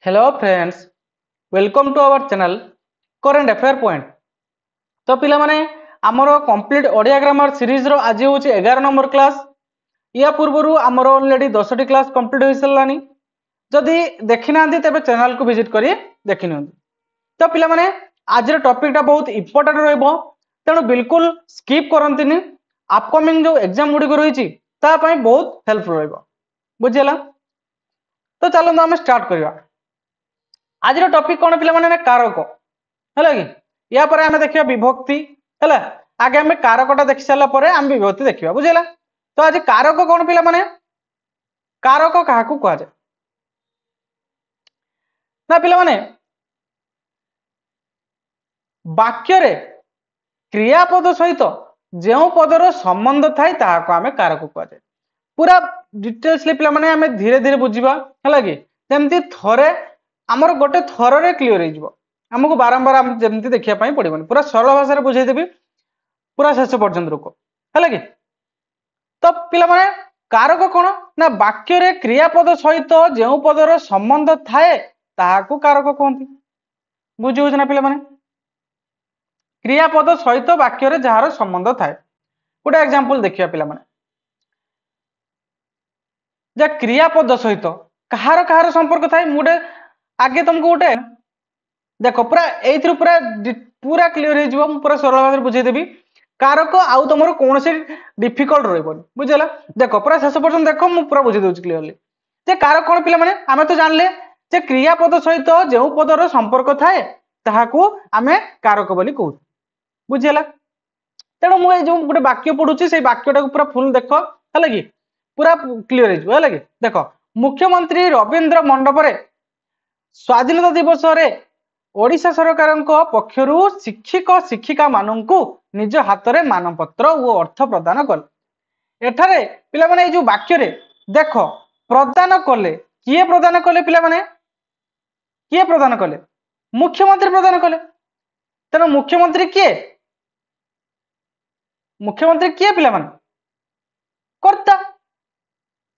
Hello friends, welcome to our channel current affair point. तो पिला माने आमर कंप्लीट ओडिया ग्रामर सीरीज रो आज हूँ 11 नंबर क्लास। या पूर्व आमर ऑलरेडी 10टी क्लास कंप्लीट हो सारानी। जदि देखी ना तेरे चैनल को विजिट करी देखी नि। तो पिला माने आज टॉपिकटा बहुत इंपोर्टेंट रहिबो, तेणु बिल्कुल स्किप करंतिनी। अपकमिंग जो एग्जाम गुडी को रही बहुत हेल्पफुल रहिबो, बुझिला। तो चलो आम स्टार्ट करिया। आज टॉपिक कौन पिला माने कारक है कि या पर आम देखा विभक्ति है। आगे आम कारकटा देखी सारा पर आम विभक्ति देखा, बुझेगा। तो आज कारक कौन पिला माने कारक क्या कह जाए ना पिला माने वाक्य रे क्रियापद सहित जो पदर संबंध थाए ताहाको आम कारक कह जाए। पूरा डिटेल्सली पिला माने आम धीरे धीरे बुझीबा है कि जमती थरे आमर गोटे थर रे क्लियर हो आमको बारंबार आम जमती देखिया पई पड़िबनी। पूरा सरल भाषा रे बुझाई देबी, पूरा शेष पर्यंत रुक है कि। तो पिला माने कारक कौन ना वाक्य रे क्रियापद सहित जो पदर संबंध थाए ताहाको कारक कहते। बुझी होछ ना पिला माने क्रियापद सहित वाक्य रे जहार संबंध थाए। गोटे एग्जांपल देखिया पिला माने जे क्रियापद सहित कहार कहार संपर्क थाए। मुडे आगे तुमको गोटे देखो पूरा एथि पूरा पूरा क्लियर हो पूरा सरल भाव में बुझे देबी। कारक आउ तुम कौन से डिफिकल्ट रही बुझेगा। देखो पूरा शेष पर्यटन देख मुझे पूरा बुझे दूसरी क्लियरली जे कारक कौन पिला माने आम तो जानले जे क्रियापद सहित जो पदर संपर्क थाए ताहाकू आमे कारक बोली कहू, बुझेगा। तेणु मुझे जो गोटे वाक्य पढ़ुची से वाक्यटा पूरा फुल देख है कि पूरा क्लियर है कि। देख मुख्यमंत्री रवींद्र मंडप स्वाधीनता दिवस रे ओडिशा सरकार पक्षर शिक्षक शिक्षिका मानू निज हाथ में मानपत्र और अर्थ प्रदान कले। एठारे पिला माने जो वाक्य रे देख प्रदान कले किए प्रदान कले पिला माने किए प्रदान कले मुख्यमंत्री प्रदान कले। तेणु मुख्यमंत्री किए पिला माने कर्ता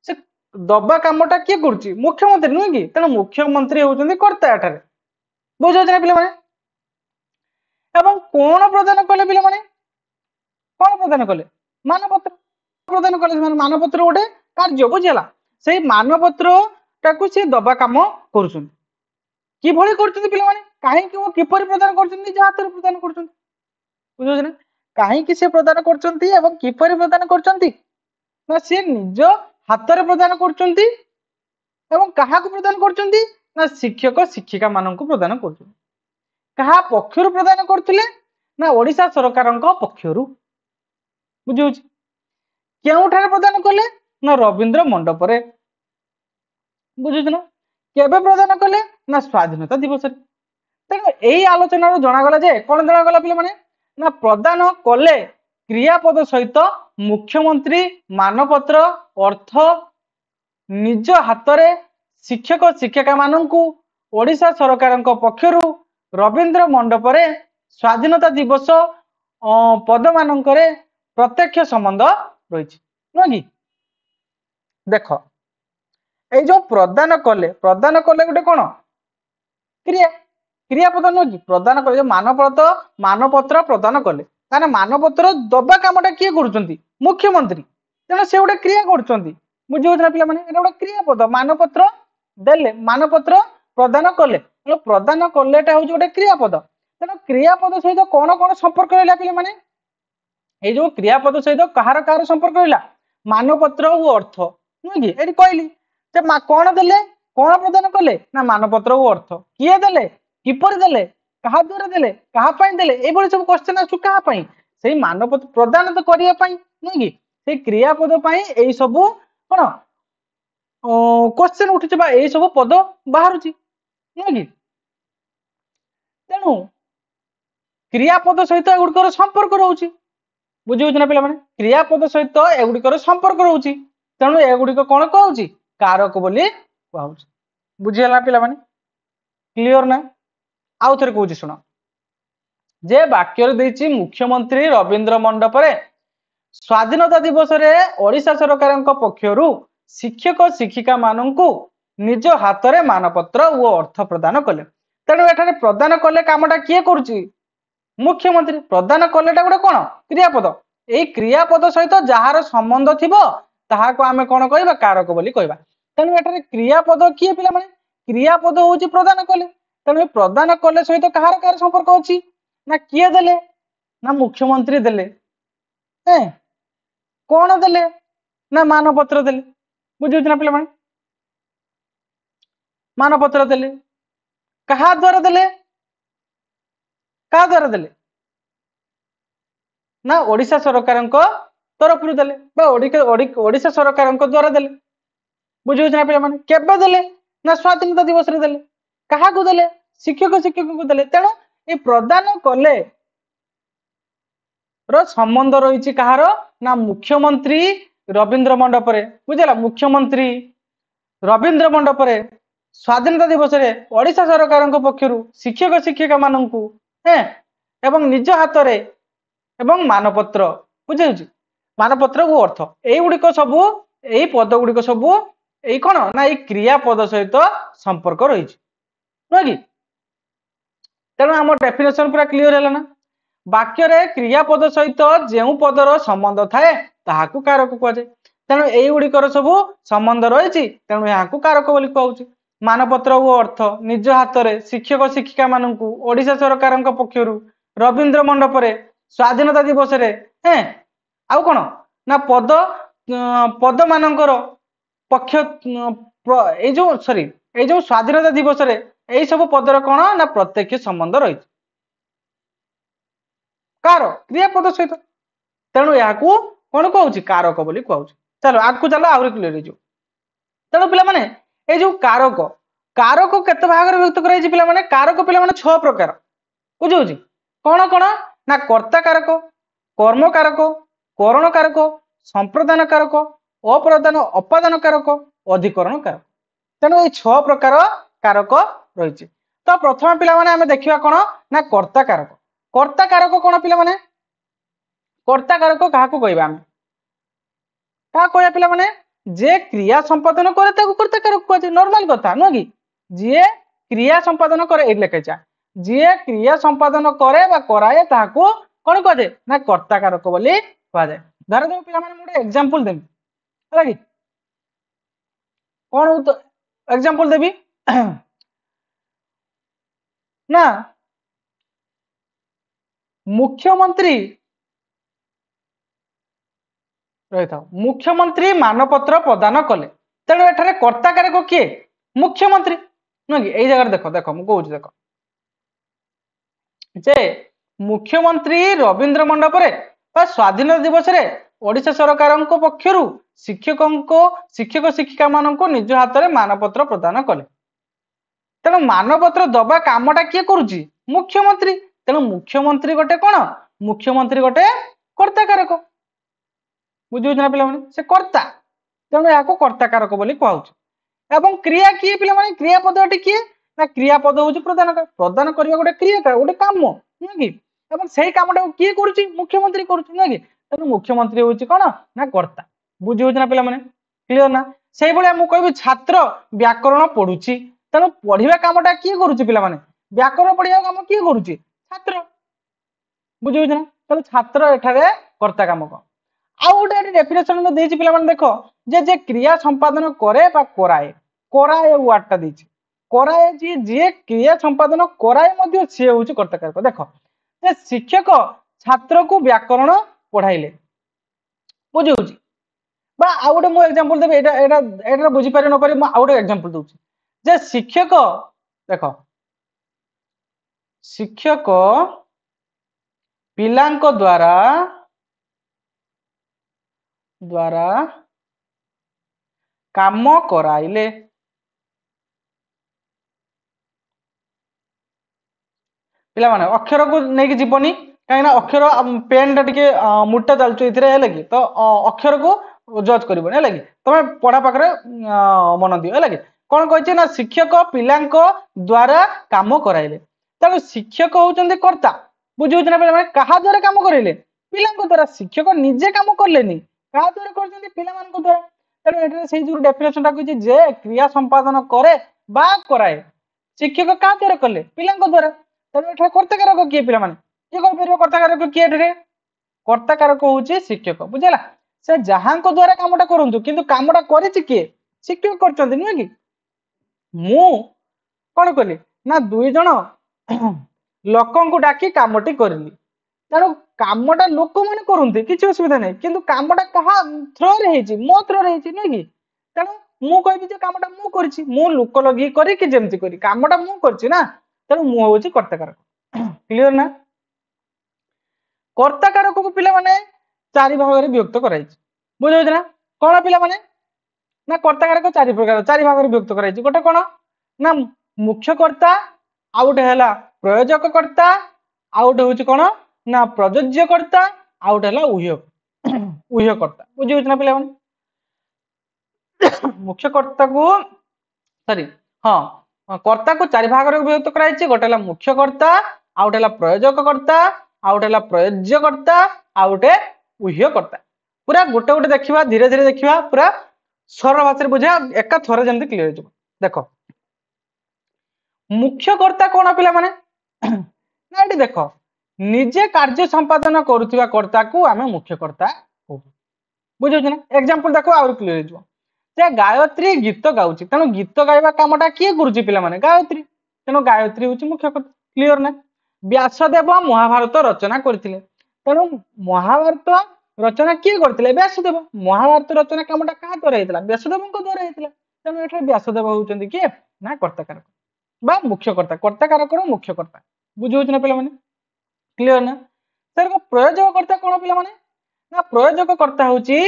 से दबा कामटा किए करुच्ची मुख्यमंत्री नुहे कि। तेणु मुख्यमंत्री होउछन्ती कर्ता एठारे, बुझे ना पिला माने। एवं कौन प्रदान कले पिला माने कौन प्रदान कले मानपत्र प्रदान कले। मानपत्र गोटे कार्य बुझेगा से मानपत्र टाकू सी दबा काम करुछन्ती किभଳି करछन्ती पिला माने काहेकि वो किपरि प्रदान करछन्ती निज हाथ रे प्रदान करछन्ती, बुझे ना। काहेकि से प्रदान करछन्ती एवं किपरि प्रदान करछन्ती ना से निज हाथ रे प्रदान करछन्ती एवं काहाकू प्रदान करछन्ती ना शिक्षक शिक्षिका माननकू प्रदान करछन्ती। कहा पक्षर प्रदान करथिले ना ओडिशा सरकार पक्षर, बुझे केउठारे प्रदान कले ना रवींद्र मंडप रे, बुझुछ ना। केबे प्रदान कले ना स्वाधीनता दिवस रे। तेणु यही आलोचना जनागला जे कौन जनागला पिले माने ना प्रदान कले क्रियापद सहित मुख्यमंत्री मानपत्र अर्थ निज हाथ रे शिक्षक शिक्षिका मानू ओडिशा सरकार पक्षर रवींद्र मंडप रे स्वाधीनता दिवस पद मानक प्रत्यक्ष संबंध रही नुह कि। देख ये जो प्रदान कले गोटे कौन क्रिया क्रियापद नुह कि प्रदान कले मानपत्र प्रदान कले ताने मानपत्र दबा कामटा किए करुछन्ती मुख्यमंत्री। तेणु से गोटे क्रिया करुछन्ती, बुझे ना पिला माने एटा गोटे क्रियापद मानपत्र देले मानपत्र प्रदान कले प्रदान कलेटा हूँ गोटे क्रियापद। तेणु क्रियापद सहित कौन कौन संपर्क रहा पिला माने ये जो क्रियापद सहित कहार कहार संपर्क रहा मानपत्र और अर्थ नुह कि। ये कहली कौन देले कौन प्रदान कले ना मानपत्र और अर्थ किए देले किपरि देले कहा द्वारा देले कहा पई देले एबोली सब क्वेश्चन आसु कहा पई से मानपत्र प्रदान तो करिया पई नुह कि से क्रियापद पई एई सब कोन क्वेश्चन उठिछ बा एई सब पद बाहरुची नुह कि। तेणु क्रियापद सहित एगुड़िकर संपर्क रोचे, बुझे ना पिला माने क्रियापद सहित एगुड़िकर संपर्क रोचे। तेणु एगुड़िक कौन कहूँ कारक बोली कहूँ, बुझीगला पिला माने क्लियर ना। आउ थे कहूँ शुण जे वाक्य देछि मुख्यमंत्री रवींद्र मंडप रे स्वाधीनता दिवस रे ओडिशा सरकार पक्षर शिक्षक शिक्षिका मानू निज हाथ में मानपत्र और अर्थ प्रदान कले तेणु एठारे प्रदान कले कामटा किए करुच्ची मुख्यमंत्री प्रदान कलेटा गोटे कौन क्रियापद यही क्रियापद सहित जार संबंध थी ताहाको आमे कौन कहबा कारक बोली कहबा तेणु एठारे क्रियापद किए पिला माने क्रियापद होची प्रदान कले तेणु प्रदान कले सहित कहार कार संपर्क अछि ना किए देले ना मुख्यमंत्री देले हैं कौन देले ना मानपत्र देले बुझुछ ना पिला माने मानपत्र देले कहा द्वारा देले का द्वारा देले ना ओडिशा सरकार तरफ देले ओडिशा सरकार द्वारा देले बुझुछ ना पिला माने केबे देले ना स्वाधीनता दिवस रे देले कहा को देले शिक्षक को देले तेणु ये प्रदान कले रो संबंध रही कहार ना मुख्यमंत्री रवींद्र मंडप रे बुझला मुख्यमंत्री रवींद्र मंडप रे स्वाधीनता दिवस रे ओडिशा सरकार पक्षरु शिक्षक शिक्षिका माननकु हैं एवं निज हाथ रे एवं मानपत्र बुझे मानपत्र वो अर्थ एई गुडिक सबु एई पद गुडिक सबु एई कोन ना एई क्रिया पद सहित संपर्क रही नुह कि तेणु आम डेफिनेशन पूरा क्लियर है ना वाक्य रे क्रियापद सहित जो पदर संबंध थाए ताहाकू कारक कहुए तेणु एई गुडिकर सबु संबंध रही तेणु यहाँ कारक बोली कहूँ मानपत्र वो अर्थ निज हाथ में शिक्षक शिक्षिका मानू ओडिशा सरकार पक्षरु रवींद्र मंडप रे स्वाधीनता दिवस रे हैं आउ कौन ना पद पद मानकर पक्ष जो सॉरी ये जो स्वाधीनता दिवस रे यही सब पदर कौन ना प्रत्यक्ष संबंध रही कार क्रियापद सहित तेणु यहाँ कौन कहूँ कारक बोली कहूँ चलो आगू चलो आहरी क्लियर हो तेणु पिला माने ए जो कारक कारक केते भाग रे व्यक्त कराई पिला माने कारक पिला माने 6 प्रकार बुझौछि कौन कौन ना कर्ता कारक कर्म कारक करण कारक संप्रदान कारक अप्रदान अपादान कारक अधिकरण कारक तेणु ये 6 प्रकार कारक रही तो प्रथम पिला माने आमे देखिबा कोन ना कर्ता कारक कोन पिला माने कर्ता कारक काहाको कहबा आमे का कहया पिला माने जे क्रिया संपादन करे ताको कर्ता कारक कहै नॉर्मल कथा न कि जे क्रिया संपादन करे ए लेखा जे क्रिया संपादन करे बा कराए ताको कोन कहै ना कर्ता कारक बोली कहै जाय धर दे पिला माने मोटे एग्जांपल देबी होला कि कोन तो एग्जांपल देबी ना मुख्यमंत्री रही था मुख्यमंत्री मानपत्र प्रदान कले तेणु एठारे कर्ता कारक किए मुख्यमंत्री नुह कि यही जगह देख देख मुझे देख जे मुख्यमंत्री रवींद्र मंडप रे स्वाधीनता दिवस रे ओडिशा सरकार पक्षरु शिक्षक शिक्षिका मानक निज हाथ में मानपत्र प्रदान कले तेणु मानपत्र दबा कामटा किए करुच्ची मुख्यमंत्री तेणु मुख्यमंत्री गोटे कौन मुख्यमंत्री गोटे कर्ता कारक बुझे ना पिला से कर्ता तेणु यहाँ कर्ता कारक बोली कहूँ एवं क्रिया किए पिला क्रियापद किए ना क्रियापद हूँ प्रदान प्रदान करने गोटे क्रिया गोटे काम नुह कि से कमटा किए करुच्ची मुख्यमंत्री करुच्ची नुह कि तेणु मुख्यमंत्री हूँ कौन ना कर्ता बुझे ना पिला क्लियर ना से मुझे कहबी छात्र व्याकरण पढ़ुची तेणु पढ़ा कामटा किए करुच्ची पिला व्याकरण पढ़ा काम किए करुच्ची छात्र बुझे ना तेणु छात्र एठारे कर्ता काम कौन आउ गोटे डेफिनेशन देछि पिला माने देखो जे क्रिया संपादन करे बा कराए कराए वार्डटा देछि कराए जे क्रिया संपादन कराए मध्ये से होछि कर्ता कारक देखो जे शिक्षक छात्र को व्याकरण पढ़ाइले बुझि होछि बा आउ गोटे मु एग्जांपल देबे एटा एटा एटा बुझि पारे न पारे मु आउ गोटे एग्जांपल दोछि जे शिक्षक देखो शिक्षक पिलांको द्वारा काम कराइले पिला माने अक्षर को नहीं कि जीवनी कहीं अक्षर पेन टा टिके मुटा चलछु इथिरे हेले कि तो अक्षर को जज करबो हेले कि तमे पढ़ा पाखरे मन दियो हेले कि कोन कहै ना शिक्षक पिलांको द्वारा काम कराइले तब शिक्षक होउचंदी कर्ता बुझु ना पिला माने कहा द्वारा काम कराइले पिलांको द्वारा शिक्षक निजे काम करलेनी कहा द्वारा करछंदी पिला मान को द्वारा तेणु ये से जो डेफिनेशन कही जे क्रिया संपादन करे बा कराए शिक्षक क्या द्वारा कले पिला द्वारा तेणु ये कर्ताकारक किए पे किए कर कर्ताकारक किए कर्ताकारक हूँ शिक्षक बुझेगा से जहाँ द्वारा कामटा करूँ कि कामटा कर किए शिक्षक कर नुहे कि मु कौन कली ना दुई जन लोक डाकी कामटी करली तेणु कामटा लोक मैंने करते किसी असुविधा नहीं किंतु कामटा क्या थ्रो मो थ्रो नुहे कि तेणु मु कहि कामटा मु लोक लगे करमती करी कामटा मु करना तेणु मुझे कर्ताकारक क्लियर ना कर्ताकारक को पिला माने चारि भाग में विभक्त कराई बुझे ना कौन पिला माने ना कर्ताकारक चारि प्रकार चारि भाग में विभक्त कराई गोटे कौन ना मुख्यकर्ता आउ गोटे है प्रयोजककर्ता आउ गोटे हूँ कौन ना प्रयोज्यकर्ता आउ गोटे है उह्यकर्ता बुझे ना पिला मुख्यकर्ता को सॉरी हाँ कर्ता को चारि भाग में विभक्त कराई गोटे है मुख्यकर्ता आउ गोटे है प्रयोजककर्ता आउ गोटे है प्रयोज्यकर्ता आउ गोटे उह्यकर्ता पूरा गोटे गोटे देखा धीरे धीरे देखा पूरा सरल भाषा बुझा एका थरे जमी क्लीयर हो देख मुख्यकर्ता कौन पिला माने ना ये देख निजे कार्य संपादन करुवा कर्ता को आम मुख्यकर्ता बुझे ना एग्जांपल देखो आउर क्लीयर हो गायत्री गीत गाउची तेणु गीत गाइबा कामटा किए करुची पिला माने गायत्री तेणु गायत्री हूँ मुख्यकर्ता क्लीयर ना व्यासदेव महाभारत रचना करथिले तेणु महाभारत रचना किए करथिले व्यासदेव महाभारत रचना कामटा क्या द्वारा होता व्यासदेव द्वारा होता तेणु ये व्यासदेव होउचंदी किए ना कर्ताकारक बा मुख्यकर्ता कर्ताकारक मुख्यकर्ता बुझे ना पिला माने क्लियर ना सर प्रयोजककर्ता कौन पिला माने ना प्रयोजककर्ता होची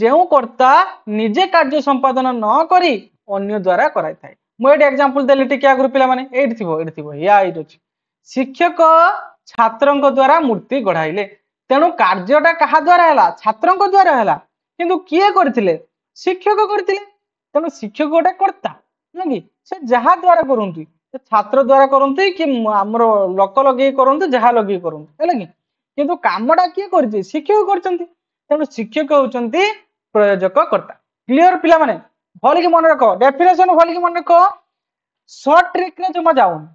जेउ कर्ता निजे कार्य संपादन न करी अन्य द्वारा कराई थाए मु एटी एग्जांपल देली टिके आगु पिला माने एटी थिबो या एटी अछि शिक्षक छात्रंक द्वारा मूर्ति गढ़ाइले तेणु कार्यटा क्या द्वारा है छात्र द्वारा है किंतु किए करथिले शिक्षक करथिले तेणु शिक्षक गोटे कर्ता ना कि से जहा द्वारा करंतु छात्र द्वारा करंतु कि हमर लोक लगे करंतु जहा लगे करंतु है कि किंतु कामटा किए करछि शिक्षक करछंती तेणु शिक्षक होउचंती प्रयोजक कर्ता क्लियर पिला माने भल कि मन रख डेफिनेशन भल कि मन रख शॉर्ट ट्रिक रे जमा जाउन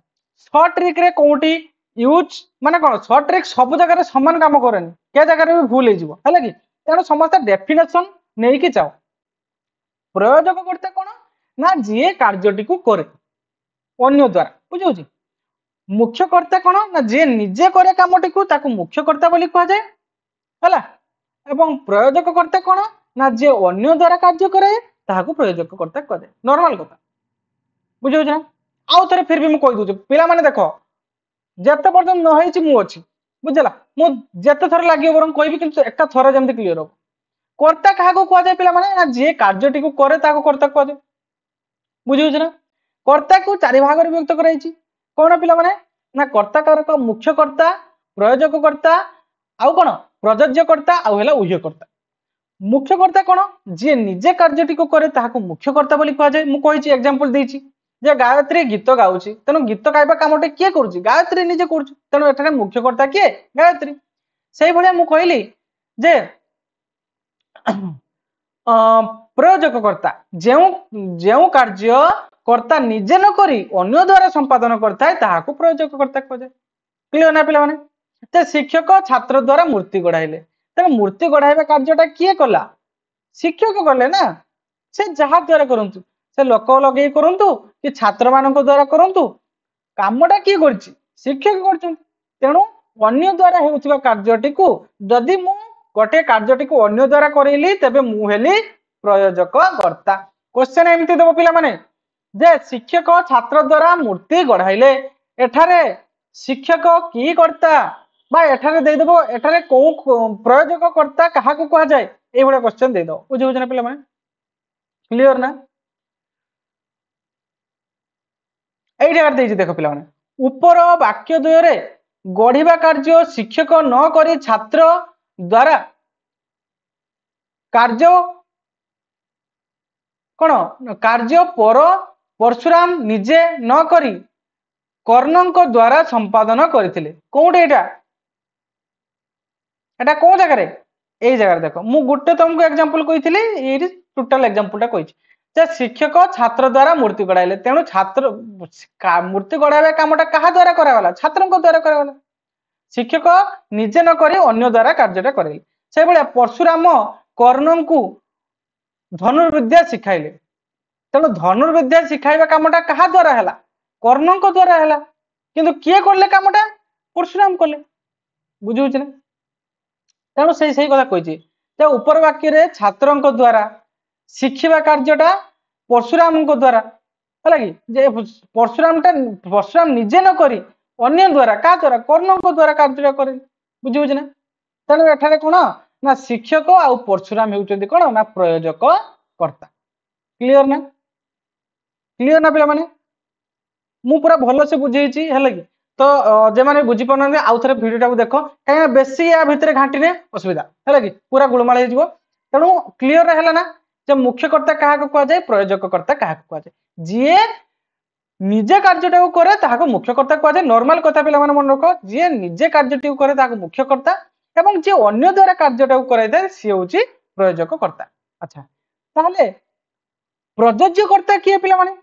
शॉर्ट ट्रिक रे कोठी यूज माने कोन शॉर्ट ट्रिक सब जगह समान काम करेनि के जगह भी भूल हो है कि तेणु समस्त डेफिनेशन नहीं कि जाओ प्रयोजक करते कौन ना जी कार्यटी को करे अन्य द्वारा बुझे मुख्यकर्ता कौन ना जी निजे करे कामटी को ताकू मुख्यकर्ता बोली कह जाए है एवं प्रयोजक करते कौन ना जे अन्य द्वारा कार्य करे ताकू प्रयोजक करता कह जाए नॉर्मल कथा बुझे ना आउ थे फिर भी मुझे कही दूसरी पिला माने देख जिते पर्यटन नई मुझे बुझला मुझे थर लगे बर कहि कि एका थर जमी क्लीयर हो कर्ता क्या कहुए पिला माने जी कार्यटी को करे कर्ता कहुए बुझे ना कर्ता को चारि भाग में विभक्त कराई कौन पिला माने ना कर्ताकारक मुख्यकर्ता प्रयोजककर्ता आउ कौन प्रयोज्यकर्ता आउ है उह्यकर्ता मुख्यकर्ता कौन जी निजे कार्यटी को करे मुख्यकर्ता बोली कहुए मुझे एग्जांपल देछि जे गायत्री गीत गाउची तेणु गीत गाइबा कामटे किए करुची गायत्री निजे करुची तेणु एठारे मुख्यकर्ता किए गायत्री से भाया मु कहली जे प्रयोजककर्ता जेउ कार्य कर्ता निजे न करी अन्य द्वारा संपादन करता है ताहाकू प्रयोजककर्ता कह जाए क्लियर ना पिला माने शिक्षक छात्र द्वारा मूर्ति गढ़ाइले तेणु मूर्ति गढ़ाइबा कार्यटा किए कला शिक्षक कले ना से जहा द्वारा करंतु से लोक लगे करंतु कि छात्र मान द्वारा करंतु कामटा किए करछि शिक्षक करछन तेणु अन्य द्वारा होउथिबा कार्यटी को जदि मु गोटे कार्यटी को अन्य द्वारा करैली तबे मु हेली प्रयोजक कर्ता क्वेश्चन एमती देबो पिला माने जे शिक्षक छात्र द्वारा मूर्ति गढ़ाइले एठारे शिक्षक की कर्ता बा एठारे दे देबो एठारे को प्रयोजक कर्ता कहा को कहा जाए ए बडा क्वेश्चन दे दो बुझे ना पिला माने क्लियर ना এই জায়গা দেইছি দেখো পিলামানে উপর বাক্য দ্বୟରେ গঢ়িবা कार्य शिक्षक न करी छात्र द्वारा कार्य कौन कार्य पर परशुराम निजे न करी कर्णଙ୍କ द्वारा संपादन करथिले कोउटे एटा को जगह रे एई जगह देखो मु गुटे तुमको एग्जांपल कहिथिली एई टोटाल एग्जांपल टा कहिछि जे शिक्षक छात्र द्वारा मूर्ति गढ़ाइले तेणु छात्र मूर्ति गढ़ाइबा कामटा कहा द्वारा करागला छात्रक द्वारा करागला शिक्षक निजे न करी अन्य द्वारा कार्यटा करैले से भलिया परशुराम कर्ण को धनुर्विद्या शिखाइले तेणु धनुर्विद्या शिखाइबा कामटा कहा द्वारा हैला कर्णक द्वारा हैला किंतु किए करले कामटा परशुराम कले बुझुछ ना तेणु से कथा कहिछि जे ऊपर वाक्य रे छात्रक द्वारा शिखिबा कार्यटा परशुराम द्वारा है कि जे परशुराम निजे न करी अन्य द्वारा का द्वारा कर्णक द्वारा कार्यटा करे बुझुछ ना तेणु एठारे कोन ना शिक्षक आ परशुराम हेउचंदी कोन ना प्रयोजक कर्ता क्लियर ना पिला माने मु पूरा भलो से बुझेछि हैला कि तो जे माने बुझी पन आउ थरे वीडियो टाको देखो काहे बेसी या भितरे घांटी ने असुविधा हैला कि पूरा गुळमाळ हे जिवो तेणु क्लियर रहला ना जे मुख्य कर्ता काहा को कह जाय प्रयोजक कर्ता काहा को कह जाय जे निजे कार्यटा करे ताहाको मुख्य कर्ता कह जाय नॉर्मल कथा पिला माने मन रखो जे निजे कार्यटी करे ताहाको मुख्य कर्ता एवं जे अन्य द्वारा कार्यटा कराय दे सी होची प्रयोजक कर्ता अच्छा ताहले प्रयोज्य कर्ता किए पिला माने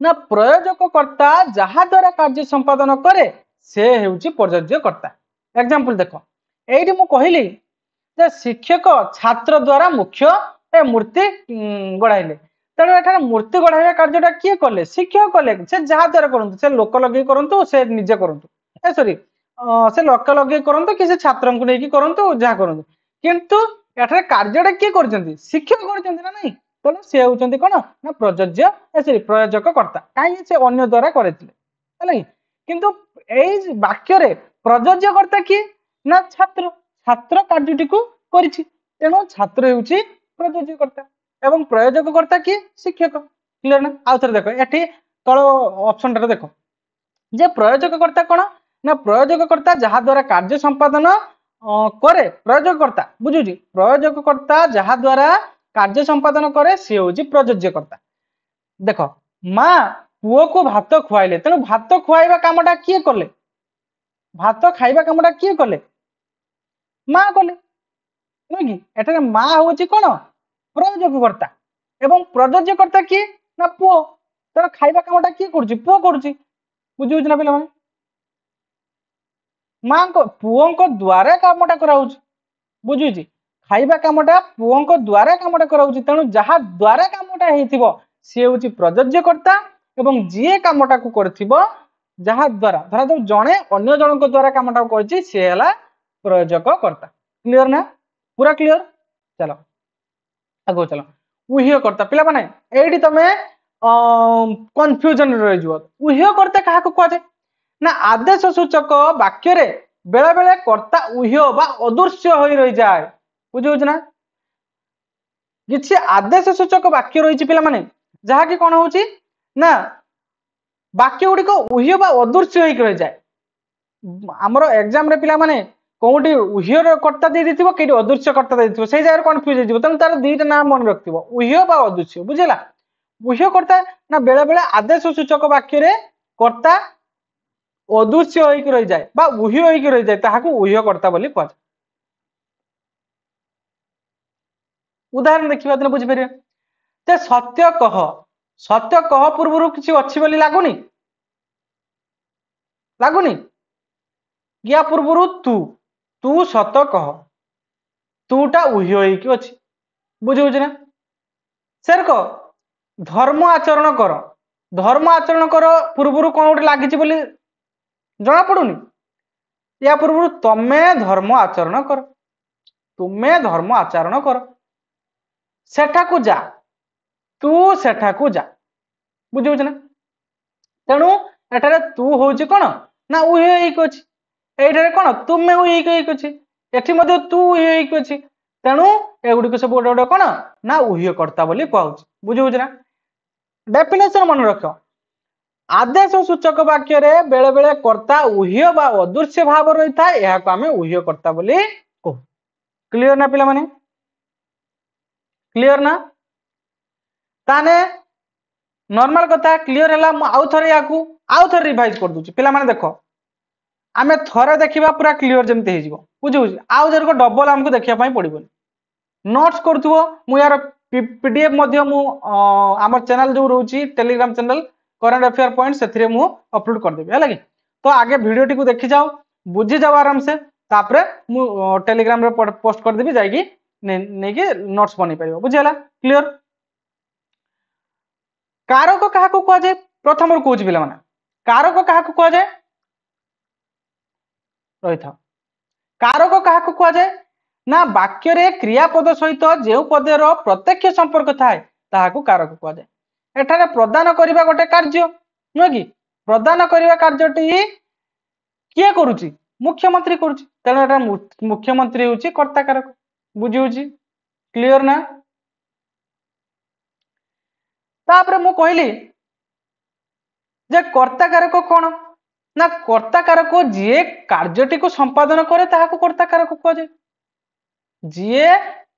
ना प्रयोजक कर्ता जहा द्वारा कार्य संपादन करे से हेउची प्रयोज्य कर्ता एग्जांपल देखो एठी मु कहिली जे शिक्षक छात्र द्वारा मुख्य मूर्ति गढ़ाइले तेणु एठार मूर्ति गढ़ाइबा कार्यटा किए कले शिक्षक कले से जहा द्वारा करंतु से लोक लगे करंतु से निजे करंतु सॉरी से लोक लगे करंतु कि से छात्रन को नेकी करंतु जहा करंतु किंतु एठार कार्यटा किए करचंती शिक्षक करचंती ना नहीं तेणु सी होती कौन ना प्रयोज्य सॉरी प्रयोजक कर्ता कहीं से अन्य द्वारा करते किंतु एई वाक्य रे प्रयोज्य कर्ता किए ना छात्र छात्र कार्यटी को करिछि तेणु छात्र हेउछि प्रयोज्य कर्ता एवं प्रयोजक कर्ता किए शिक्षक क्लियर ना आउ थरे देखो एठी तळ ऑप्शन रे देखो जे प्रयोजक कर्ता कौन ना प्रयोजक कर्ता जहा द्वारा कार्य संपादन करे प्रयोजक कर्ता बुझुछि प्रयोजक कर्ता जहा द्वारा कार्य संपादन करे सी होची प्रयोज्य कर्ता देखो माँ पुओ को भात खुआइले तेणु भात खुआइबा कामटा किए कले भात खाइबा कामटा किए कले माँ कले नुह कि एठारे माँ होची कोन प्रयोजक कर्ता एवं प्रयोज्य कर्ता किए ना पुओ तेणु खाइबा कामटा किए करूची पुओ करूची बुझुछ ना पिला माने माँ को पुओ को द्वारा कामटा कराउची बुझुची खाइबा कामटा पुओ द्वारा कामटा कराउची तेणु जहा द्वारा कामटा हेतिबो सी होची प्रयोज्य कर्ता एवं जे कामटा को करथिबो जहा द्वारा धरा तो जणे अन्य जन को द्वारा कामटा करछि सी हला प्रयोजक कर्ता क्लियर ना पूरा क्लियर चलो आगो चलो उह्य कर्ता पिला माने एडी तमे कंफ्यूजन रहि जिवो उह्य कर्ता काहा को कहजे ना आदेश सूचक वाक्य रे बेला बेला कर्ता उह्य बा अदृश्य होई रहि जाय बुझुछ ना किछि आदेश सूचक वाक्य रही पिला माने जहा कि कोन होची ना वाक्य गुडी को उह्य बा अदृश्य होई रहि जाय हमरो एग्जाम रे पिला माने कोउटी उह्य र कर्ता दे दिथिबो केडी अदृश्य कर्ता दे दिथिबो सेही जाय कन्फ्यूज हो जिवो तन तार दुईटा नाम मन रखथिबो उह्य बा अदृश्य बुझिला उह्य कर्ता ना बेला बेला आदेश सूचक वाक्य रे कर्ता अदृश्य होई रहि जाय बा उह्य होई रहि जाय ताहाकू उह्य कर्ता बोली कहै उदाहरण देखिबा दिन बुझि परिबे ते सत्य कह पूर्वरु किछि अछि बोली लागुनी या पूर्वरु तू सत्य कह तूटा उह्य होई कि अछि बुझुछ ना सेर को धर्म आचरण कर पूर्वरु कोन उठे लागिछि बोली जणा पडुनी या पूर्वरु तमे धर्म आचरण कर तुमे धर्म आचरण कर सेठाकू जा तू सेठाकू जा बुझुछ ना तेणु एठारे तू होची कोन ना उह्य होइक अछि एठारे कोन तुमे होइक अछि एठी मध्ये तू उह्य होइक अछि तेणु एगुडी को सब गोटे गोटे कोन ना उह्य कर्ता बोली कहउछ बुझुछ ना डेफिनेशन मन रखो आदेश सूचक वाक्य रे बेले बेले कर्ता उह्य बा अदृश्य भाव रही था यह को हमें उह्य कर्ता बोली कहू क्लियर ना पिला माने क्लियर ना ताने नॉर्मल कथा क्लियर हैला मु आउ थरे याकू आउ थरे रिवाइज कर दूची पिला माने देखो आमे थरे देखिबा पूरा क्लियर जेमते हे जिवो बुझुछ आउ थरे को डबल हमको देखिया पई पड़िबो नोट्स करूथबो मु यार पीडीएफ मध्य मु हमर चैनल जो रहउची Telegram channel current affair point सेथिरे मु अपलोड कर देबे हला कि तो आगे वीडियो टी को देखि जाओ बुझी जाओ आराम से तापरे मु टेलीग्राम रे पोस्ट कर देबी जाई कि नै कि नोट्स बनि परिबो बुझियला क्लियर कारक कहा को कह जाय प्रथम रो कहूची पिला माने कारक कहा को कह जाय रहि था कारक कहा को कह जाय ना वाक्य रे क्रियापद सहित जे पदर प्रत्यक्ष संपर्क थाए ताहाकू कारक कह जाय एठारे प्रदान करिबा गोटे कार्य नुह कि प्रदान करिबा कार्यटी किए करूची मुख्यमंत्री करूची तेणु एटा मुख्यमंत्री होची कर्ता कारक बुझी होची क्लियर ना तापरे मु कहली जे कर्ता कारक कोन ना कर्ता कारक जे कार्यटी को संपादन करे ताहाकू कर्ता कारक कह जाय जे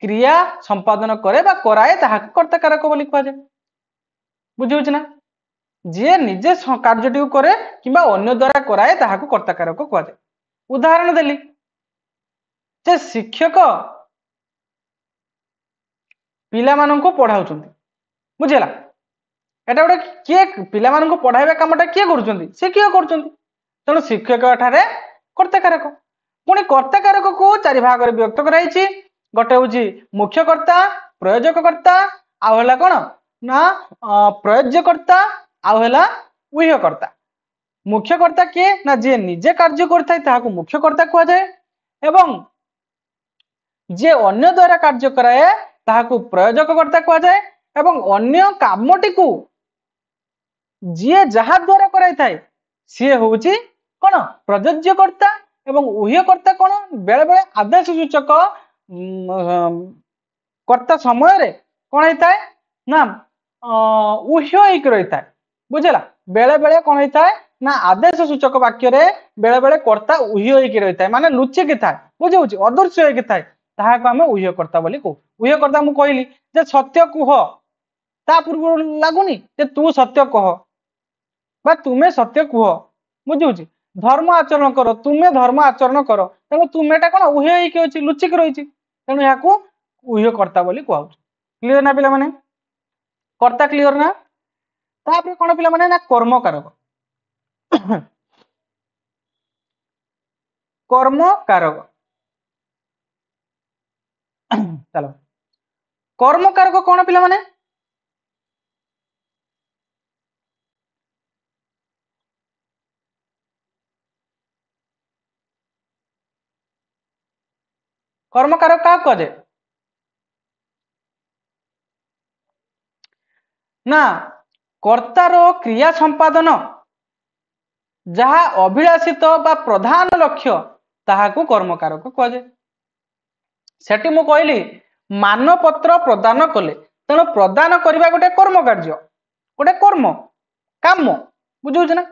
क्रिया संपादन करे बा कराए ताहाकू कर्ता कारक बोली कह जाय बुझी होची ना जे निजे कार्यटी को करे किबा अन्य द्वारा कराए ताहाकू कर्ता कारक कह जाय उदाहरण देली जे शिक्षक पिला माननको पढाउछन्ती बुझिला एटा गोटे किए पिला माननको पढाइबा कामटा किए करूछन्ती शिक्षक करूछन्ती तेणु शिक्षक एठारे कर्ता कारक पुणी कर्ता कारक को चारि भाग रे विभक्त कराइछि गोटे होची मुख्यकर्ता प्रयोजककर्ता आ होला कोन ना प्रयोज्यकर्ता आ होला उह्यकर्ता मुख्यकर्ता किए ना जे निजे कार्य करथाय ताहाकू मुख्यकर्ता कह जाय एवं जे अन्य द्वारा कार्य कराए ताहाकू प्रयोजककर्ता कह जाय एवं अन्य कामटी को जे जहा द्वारा कराई थाए सी होची कोन प्रयोज्यकर्ता एवं उह्यकर्ता कोन बेले बेले आदेश सूचक कर्ता समय रे कोन हेताय ना उह्य एक रहिताय बुझला बेले बेले कोन हेताय ना आदेश सूचक वाक्य रे बेले बेले कर्ता उह्य एक रहिताय माने लुचि के थाय बुझे होची अदृश्य एक थाय ताहाको हम उह्यकर्ता बोली को उह्यकर्ता मु कहली जे सत्य कुह ता पूर्व लागुनी जे तू सत्य कह बा तुमे सत्य कुह बुझुची धर्म आचरण करो तुमे धर्म आचरण करो तेणु तुमेटा कोन उह्य हेकि अछि लुचिक रहिछि तेणु याकू उह्यकर्ता बोली कहउछ क्लियर ना पिला माने कर्ता क्लियर ना तापर कोन पिला माने ना कर्म कारक कर्म कारक चलो कर्म कारक कोन पिला माने कर्म कारक का कह जाय ना कर्तार क्रिया संपादन जहा अभिलाषित बा प्रधान लक्ष्य ताहाकू कर्म कारक कह जाय सेठी मु कहली मानपत्र प्रदान कले तेणु प्रदान करबा गोटे कर्म कार्य गोटे कर्म काम बुझुछ ना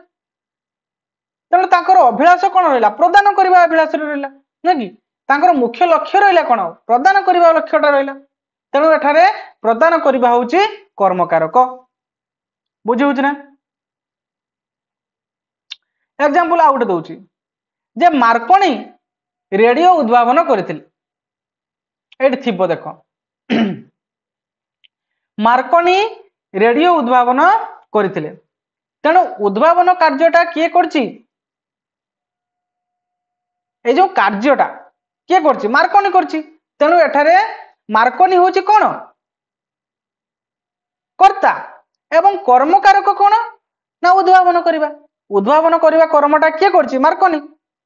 तेणु तांकर अभिलाष कोन रहला प्रदान करबा अभिलाष रहला न कि तांकर मुख्य लक्ष्य रहला कोन प्रदान करबा लक्ष्यटा रहला तेणु एठारे प्रदान करबा होची कर्म कारक बुझुछ ना एग्जांपल आ गोटे दउची जे मार्कणी रेडियो उद्भावन करथिले एठी थिबो देखो मार्कणी रेडियो उद्भावन करथिले तेणु उद्भावन कार्यटा किए करछि ए जो कार्यटा किए करछि मार्कणी करछि तेणु एठारे मार्कणी होछि कोन कर्ता एवं कर्मकारक कोन ना उद्भावन करबा कर्मटा किए करछि मार्कणी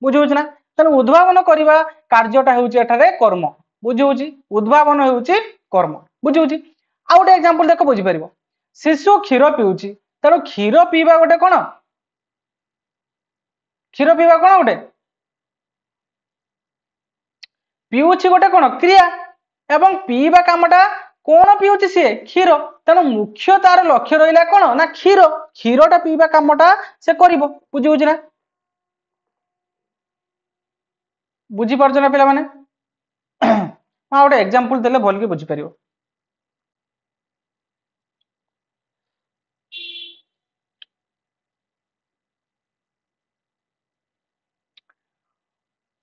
बुझुछ ना तेणु उद्भावन करबा कार्यटा होछि एठारे कर्म बुझुछि उद्भावन होछि कर्म बुझुछि आ गोटे एग्जांपल देखो बुझि परिबो शिशु क्षीर पिउछि तेणु क्षीर पीबा गोटे कोन क्षीर पीबा कोन गोटे पिउछि गोटे कोन क्रिया एवं पीबा कामटा कोन पिउछि से क्षीर तेणु मुख्य तार लक्ष्य रहिला कोन ना क्षीर क्षीरटा पीबा कामटा से करिवो बुझुछि ना बुझी पारछ ना पिला माने हां गोटे एग्जांपल देले भल के बुझि परिवो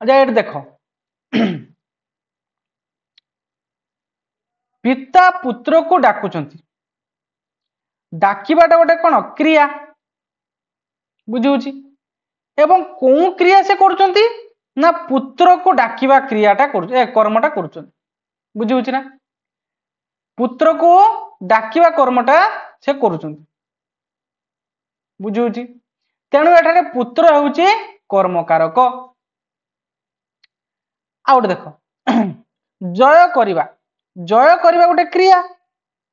अच्छा ये देखो पिता पुत्र को डाकुचंती डाकिबाटा गोटे कौन क्रिया बुझी एवं कौ क्रिया से करुचंती ना पुत्र को डाकिबा क्रियाटा कर्मटा करुचंती बुझी ना पुत्र को डाकिबा कर्मटा से करुचंती बुझी तेणु एठारे पुत्र होउची कर्मकारक आउट देखो जय करिबा गोटे क्रिया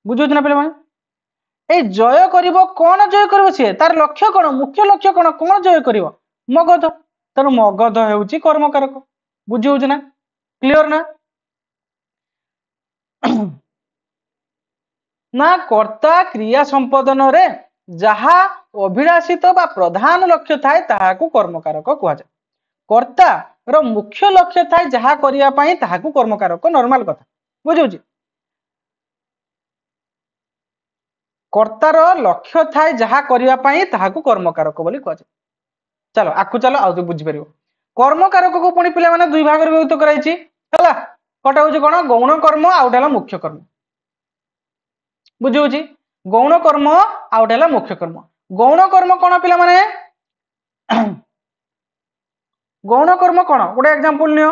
बुझुछ ना पिले माने ए जय करिवो कोन जय करिवो से तार लक्ष्य कोन मुख्य लक्ष्य कोन जय करिवो मगध तेणु मगध हेउची कर्मकारक बुझुछ ना क्लियर ना ना कर्ता क्रिया संपादन रे जहा अभिलाषित बा प्रधान लक्ष्य थाए ताहाकू कर्मकारक कुहा जाय कर्ता रो मुख्य लक्ष्य थाए जहा करिया पई ताहाकू कर्मकारक नॉर्मल कथा बुझुछ कर्तार लक्ष्य थाए जहा करिया पई ताहाकू कर्मकारक बोली कुहा जाय चलो आकु चलो आउ बुझी परियो कर्मकारक को पुणी पिला माने दुई भाग रे विभक्त कराइछि हला कटा होछि कोन गौण कर्म आउटेला मुख्य कर्म बुझुछि गौण कर्म आउटेला मुख्य कर्म गौण कर्म कोन पिला माने गौण कर्म कोन गोटे एग्जांपल नियो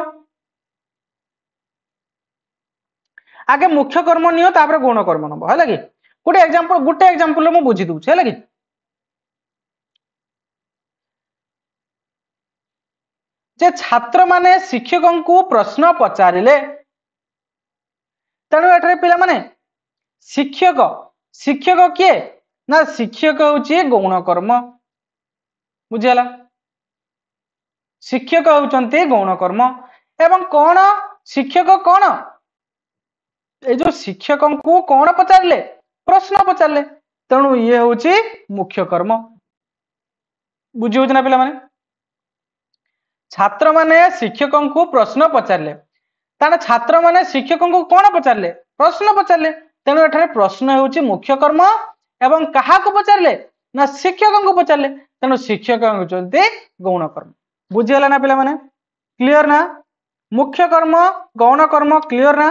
आगे मुख्य कर्म नियो तापर गौण कर्म नबो हला कि गोटे एग्जांपल मु बुझी दउछ हला कि जे छात्र माने शिक्षकों को प्रश्न पचारिले तेणु एठारे पिला माने शिक्षक किए ना शिक्षक होची गौण कर्म बुझिला शिक्षक होचंती गौण कर्म एवं कौन शिक्षक कौन ए जो शिक्षकों को कौन पचारिले प्रश्न पचारिले तेणु ये होची मुख्य कर्म बुझी ना पिला माने छात्र माने शिक्षकों को प्रश्न पचारिले ताने छात्र माने शिक्षकों को कौन पचारिले प्रश्न पचारिले तेणु एठारे प्रश्न होची मुख्य कर्म एवं कहा को पचारिले ना शिक्षकों को पचारिले तेणु शिक्षक होचंती गौण कर्म बुझिला ना पिला माने क्लियर ना मुख्य कर्म गौण कर्म क्लियर ना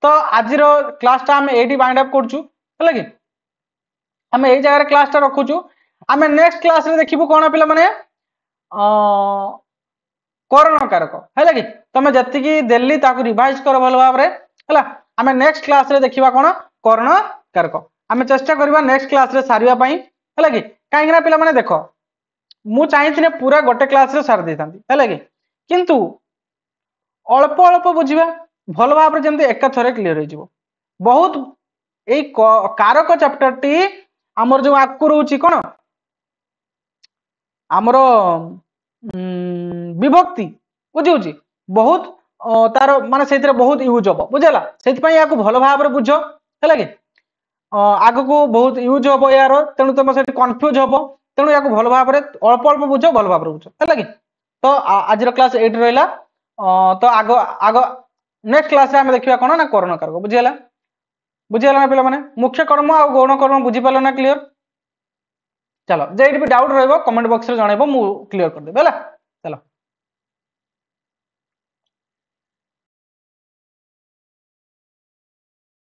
तो आज क्लास टा हम एटी बाइंड अप करछु हला कि हम एई जगह क्लास टा रखुछु हम नेक्स्ट क्लास रे देखिबु कोन पिला माने कर्ण कारक है कि तुम जी देली रिवाइज कर भल भाव है आम नेक्स्ट क्लास रे देखिबा कोन कर्ण कारक आम चेष्टा करबा नेक्स्ट क्लास रे सारिबा पई है कि कहीं पिला माने देखो मु चाहिए पूरा गोटे क्लास रे सार देता है कि किंतु अल्प अल्प बुझा भल भाव जमी एक थरे क्लीयर हो बहुत यही कारक चैप्टर टी आमर जो आकु रोची कौन आमर विभक्ति बुझी बहुत तार माने से बहुत यूज हम बुझेगा से भल भाव बुझ है कि आग को बहुत यूज हम यार तेणु तुम से कन्फ्यूज हम तेणु या भल भाव अल्प अल्प बुझ भल भाव बुझ है कि तो आज क्लास 8 रहा तो आग आग नेक्स्ट क्लास आम देखा कौन ना कर्ण कारक बुझीगला ना पे मुख्य कर्म आ गौण कर्म बुझीपाल ना क्लीयर चलो जे भी डाउट रही कमेंट बॉक्स रे जनइबो मु क्लीयर कर देबे।